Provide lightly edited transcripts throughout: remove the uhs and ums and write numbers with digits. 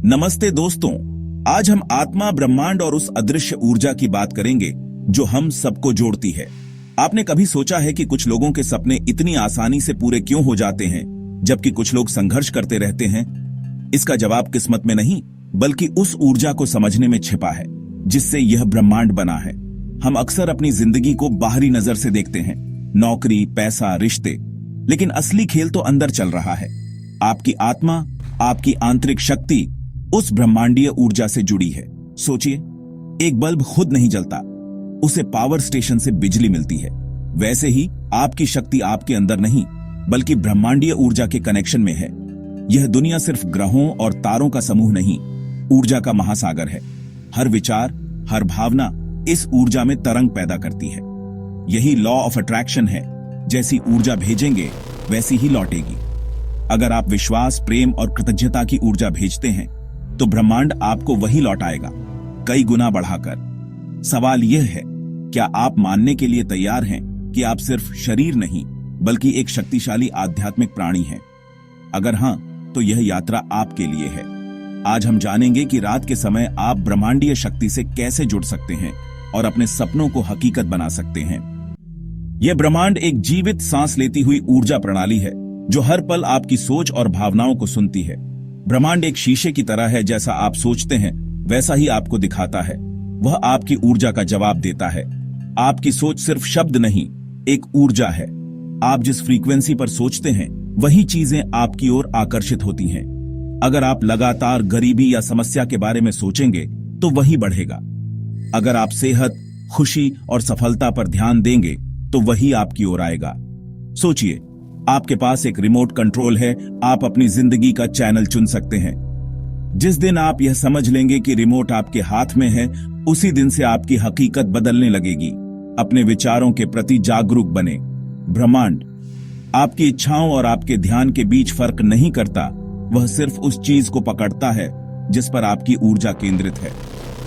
नमस्ते दोस्तों, आज हम आत्मा, ब्रह्मांड और उस अदृश्य ऊर्जा की बात करेंगे जो हम सबको जोड़ती है। आपने कभी सोचा है कि कुछ लोगों के सपने इतनी आसानी से पूरे क्यों हो जाते हैं, जबकि कुछ लोग संघर्ष करते रहते हैं? इसका जवाब किस्मत में नहीं, बल्कि उस ऊर्जा को समझने में छिपा है जिससे यह ब्रह्मांड बना है। हम अक्सर अपनी जिंदगी को बाहरी नजर से देखते हैं, नौकरी, पैसा, रिश्ते, लेकिन असली खेल तो अंदर चल रहा है। आपकी आत्मा, आपकी आंतरिक शक्ति उस ब्रह्मांडीय ऊर्जा से जुड़ी है। सोचिए, एक बल्ब खुद नहीं जलता, उसे पावर स्टेशन से बिजली मिलती है। वैसे ही आपकी शक्ति आपके अंदर नहीं, बल्कि ब्रह्मांडीय ऊर्जा के कनेक्शन में है। यह दुनिया सिर्फ ग्रहों और तारों का समूह नहीं, ऊर्जा का महासागर है। हर विचार, हर भावना इस ऊर्जा में तरंग पैदा करती है। यही लॉ ऑफ अट्रैक्शन है, जैसी ऊर्जा भेजेंगे वैसी ही लौटेगी। अगर आप विश्वास, प्रेम और कृतज्ञता की ऊर्जा भेजते हैं तो ब्रह्मांड आपको वही लौटाएगा, कई गुना बढ़ाकर। सवाल यह है, क्या आप मानने के लिए तैयार हैं कि आप सिर्फ शरीर नहीं, बल्कि एक शक्तिशाली आध्यात्मिक प्राणी हैं? अगर हां, तो यह यात्रा आपके लिए है। आज हम जानेंगे कि रात के समय आप ब्रह्मांडीय शक्ति से कैसे जुड़ सकते हैं और अपने सपनों को हकीकत बना सकते हैं। यह ब्रह्मांड एक जीवित, सांस लेती हुई ऊर्जा प्रणाली है जो हर पल आपकी सोच और भावनाओं को सुनती है। ब्रह्मांड एक शीशे की तरह है, जैसा आप सोचते हैं वैसा ही आपको दिखाता है। वह आपकी ऊर्जा का जवाब देता है। आपकी सोच सिर्फ शब्द नहीं, एक ऊर्जा है। आप जिस फ्रीक्वेंसी पर सोचते हैं वही चीजें आपकी ओर आकर्षित होती हैं। अगर आप लगातार गरीबी या समस्या के बारे में सोचेंगे तो वही बढ़ेगा। अगर आप सेहत, खुशी और सफलता पर ध्यान देंगे तो वही आपकी ओर आएगा। सोचिए, आपके पास एक रिमोट कंट्रोल है, आप अपनी जिंदगी का चैनल चुन सकते हैं। जिस दिन आप यह समझ लेंगे कि रिमोट आपके हाथ में है, उसी दिन से आपकी हकीकत बदलने लगेगी। अपने विचारों के प्रति जागरूक बने। ब्रह्मांड आपकी इच्छाओं और आपके ध्यान के बीच फर्क नहीं करता, वह सिर्फ उस चीज को पकड़ता है जिस पर आपकी ऊर्जा केंद्रित है।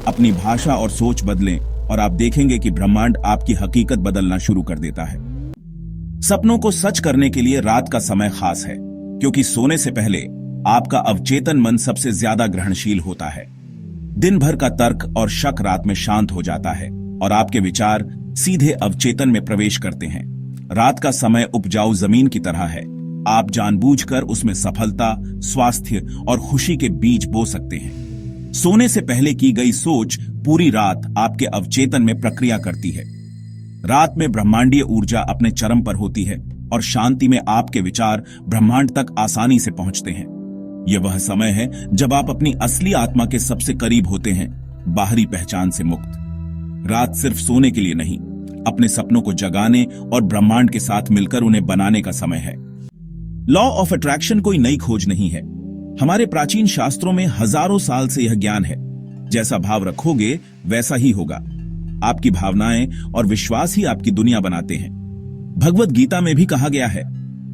अपनी भाषा और सोच बदलें और आप देखेंगे कि ब्रह्मांड आपकी हकीकत बदलना शुरू कर देता है। सपनों को सच करने के लिए रात का समय खास है, क्योंकि सोने से पहले आपका अवचेतन मन सबसे ज्यादा ग्रहणशील होता है। दिन भर का तर्क और शक रात में शांत हो जाता है और आपके विचार सीधे अवचेतन में प्रवेश करते हैं। रात का समय उपजाऊ जमीन की तरह है। आप जानबूझकर उसमें सफलता, स्वास्थ्य और खुशी के बीज बो सकते हैं। सोने से पहले की गई सोच पूरी रात आपके अवचेतन में प्रक्रिया करती है। रात में ब्रह्मांडीय ऊर्जा अपने चरम पर होती है और शांति में आपके विचार ब्रह्मांड तक आसानी से पहुंचते हैं। यह वह समय है जब आप अपनी असली आत्मा के सबसे करीब होते हैं, बाहरी पहचान से मुक्त। रात सिर्फ सोने के लिए नहीं, अपने सपनों को जगाने और ब्रह्मांड के साथ मिलकर उन्हें बनाने का समय है। लॉ ऑफ अट्रैक्शन कोई नई खोज नहीं है। हमारे प्राचीन शास्त्रों में हजारों साल से यह ज्ञान है। जैसा भाव रखोगे वैसा ही होगा। आपकी भावनाएं और विश्वास ही आपकी दुनिया बनाते हैं। भगवद गीता में भी कहा गया है,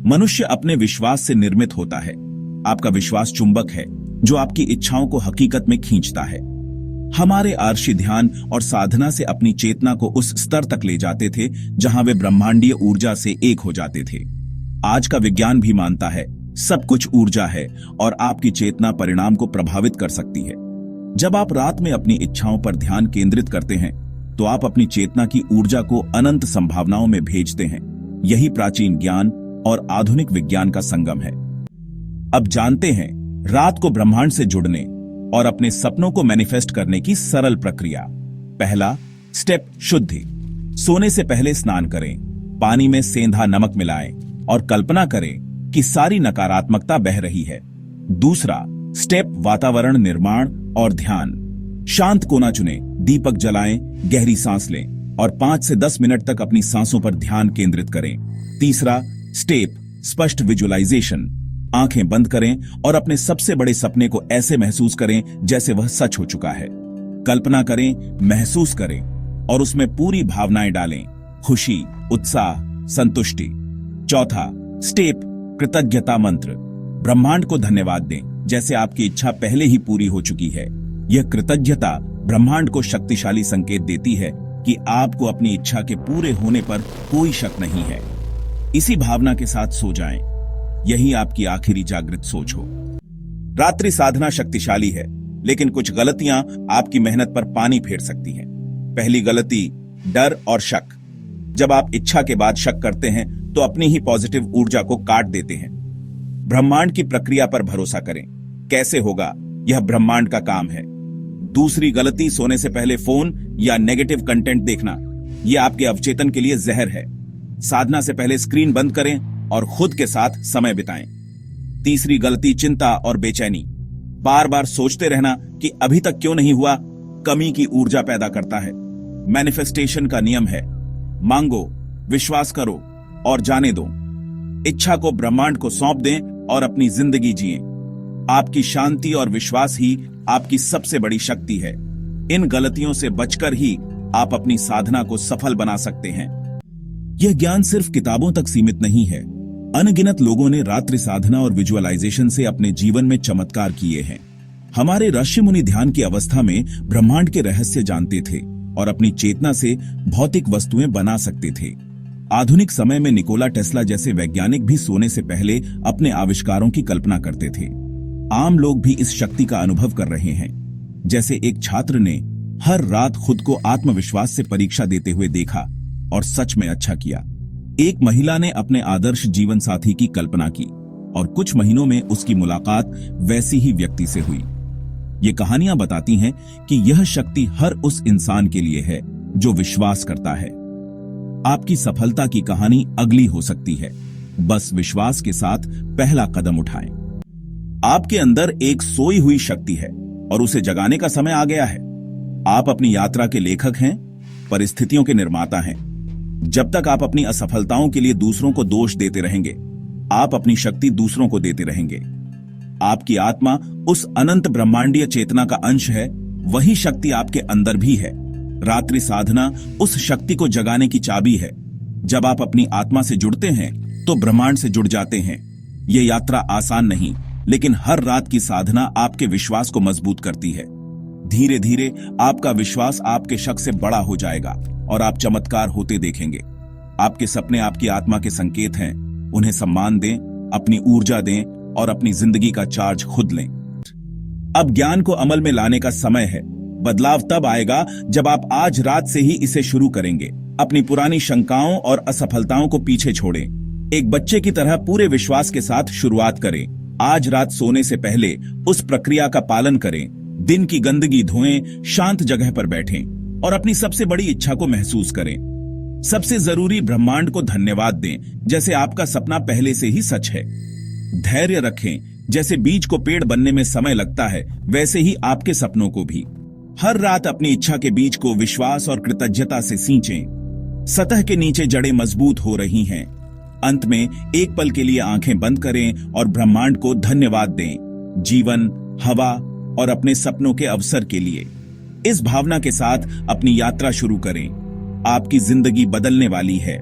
मनुष्य अपने विश्वास से निर्मित होता है। आपका विश्वास चुंबक है जो आपकी इच्छाओं को हकीकत में खींचता है। हमारे आर्षि ध्यान और साधना से अपनी चेतना को उस स्तर तक ले जाते थे जहां वे ब्रह्मांडीय ऊर्जा से एक हो जाते थे। आज का विज्ञान भी मानता है, सब कुछ ऊर्जा है और आपकी चेतना परिणाम को प्रभावित कर सकती है। जब आप रात में अपनी इच्छाओं पर ध्यान केंद्रित करते हैं तो आप अपनी चेतना की ऊर्जा को अनंत संभावनाओं में भेजते हैं। यही प्राचीन ज्ञान और आधुनिक विज्ञान का संगम है। अब जानते हैं रात को ब्रह्मांड से जुड़ने और अपने सपनों को मैनिफेस्ट करने की सरल प्रक्रिया। पहला स्टेप, शुद्धि। सोने से पहले स्नान करें, पानी में सेंधा नमक मिलाएं और कल्पना करें कि सारी नकारात्मकता बह रही है। दूसरा स्टेप, वातावरण निर्माण और ध्यान। शांत कोना चुनें, दीपक जलाएं, गहरी सांस लें और 5 से 10 मिनट तक अपनी सांसों पर ध्यान केंद्रित करें। तीसरा स्टेप, स्पष्ट विजुअलाइजेशन। आंखें बंद करें और अपने सबसे बड़े सपने को ऐसे महसूस करें जैसे वह सच हो चुका है। कल्पना करें, महसूस करें और उसमें पूरी भावनाएं डालें, खुशी, उत्साह, संतुष्टि। चौथा स्टेप, कृतज्ञता मंत्र। ब्रह्मांड को धन्यवाद दें जैसे आपकी इच्छा पहले ही पूरी हो चुकी है। यह कृतज्ञता ब्रह्मांड को शक्तिशाली संकेत देती है कि आपको अपनी इच्छा के पूरे होने पर कोई शक नहीं है। इसी भावना के साथ सो जाएं। यही आपकी आखिरी जागृत सोच हो। रात्रि साधना शक्तिशाली है, लेकिन कुछ गलतियां आपकी मेहनत पर पानी फेर सकती हैं। पहली गलती, डर और शक। जब आप इच्छा के बाद शक करते हैं तो अपनी ही पॉजिटिव ऊर्जा को काट देते हैं। ब्रह्मांड की प्रक्रिया पर भरोसा करें। कैसे होगा, यह ब्रह्मांड का काम है। दूसरी गलती, सोने से पहले फोन या नेगेटिव कंटेंट देखना। यह आपके अवचेतन के लिए जहर है। साधना से पहले स्क्रीन बंद करें और खुद के साथ समय बिताएं। तीसरी गलती, चिंता और बेचैनी। बार बार सोचते रहना कि अभी तक क्यों नहीं हुआ, कमी की ऊर्जा पैदा करता है। मैनिफेस्टेशन का नियम है, मांगो, विश्वास करो और जाने दो। इच्छा को ब्रह्मांड को सौंप दें और अपनी जिंदगी जिएं। आपकी शांति और विश्वास ही आपकी सबसे बड़ी शक्ति है। इन गलतियों से बचकर ही आप अपनी साधना को सफल बना सकते हैं। यह ज्ञान सिर्फ किताबों तक सीमित नहीं है। अनगिनत लोगों ने रात्रि साधना और विजुअलाइजेशन से अपने जीवन में चमत्कार किए हैं। हमारे ऋषि मुनि ध्यान की अवस्था में ब्रह्मांड के रहस्य जानते थे और अपनी चेतना से भौतिक वस्तुएं बना सकते थे। आधुनिक समय में निकोला टेस्ला जैसे वैज्ञानिक भी सोने से पहले अपने आविष्कारों की कल्पना करते थे। आम लोग भी इस शक्ति का अनुभव कर रहे हैं। जैसे एक छात्र ने हर रात खुद को आत्मविश्वास से परीक्षा देते हुए देखा और सच में अच्छा किया। एक महिला ने अपने आदर्श जीवन साथी की कल्पना की और कुछ महीनों में उसकी मुलाकात वैसी ही व्यक्ति से हुई। ये कहानियां बताती हैं कि यह शक्ति हर उस इंसान के लिए है जो विश्वास करता है। आपकी सफलता की कहानी अगली हो सकती है। बस विश्वास के साथ पहला कदम उठाएं। आपके अंदर एक सोई हुई शक्ति है और उसे जगाने का समय आ गया है। आप अपनी यात्रा के लेखक हैं, परिस्थितियों के निर्माता हैं। जब तक आप अपनी असफलताओं के लिए दूसरों को दोष देते रहेंगे, आप अपनी शक्ति दूसरों को देते रहेंगे। आपकी आत्मा उस अनंत ब्रह्मांडीय चेतना का अंश है, वही शक्ति आपके अंदर भी है। रात्रि साधना उस शक्ति को जगाने की चाबी है। जब आप अपनी आत्मा से जुड़ते हैं तो ब्रह्मांड से जुड़ जाते हैं। ये यात्रा आसान नहीं, लेकिन हर रात की साधना आपके विश्वास को मजबूत करती है। धीरे धीरे आपका विश्वास आपके शक से बड़ा हो जाएगा और आप चमत्कार होते देखेंगे। आपके सपने आपकी आत्मा के संकेत हैं। उन्हें सम्मान दें, अपनी ऊर्जा दें और अपनी जिंदगी का चार्ज खुद लें। अब ज्ञान को अमल में लाने का समय है। बदलाव तब आएगा जब आप आज रात से ही इसे शुरू करेंगे। अपनी पुरानी शंकाओं और असफलताओं को पीछे छोड़ें। एक बच्चे की तरह पूरे विश्वास के साथ शुरुआत करें। आज रात सोने से पहले उस प्रक्रिया का पालन करें। दिन की गंदगी धोएं, शांत जगह पर बैठें और अपनी सबसे बड़ी इच्छा को महसूस करें। सबसे जरूरी, ब्रह्मांड को धन्यवाद दें, जैसे आपका सपना पहले से ही सच है। धैर्य रखें, जैसे बीज को पेड़ बनने में समय लगता है, वैसे ही आपके सपनों को भी। हर रात अपनी इच्छा के बीज को विश्वास और कृतज्ञता से सींचें। सतह के नीचे जड़ें मजबूत हो रही हैं। अंत में एक पल के लिए आंखें बंद करें और ब्रह्मांड को धन्यवाद दें, जीवन, हवा और अपने सपनों के अवसर के लिए। इस भावना के साथ अपनी यात्रा शुरू करें। आपकी जिंदगी बदलने वाली है।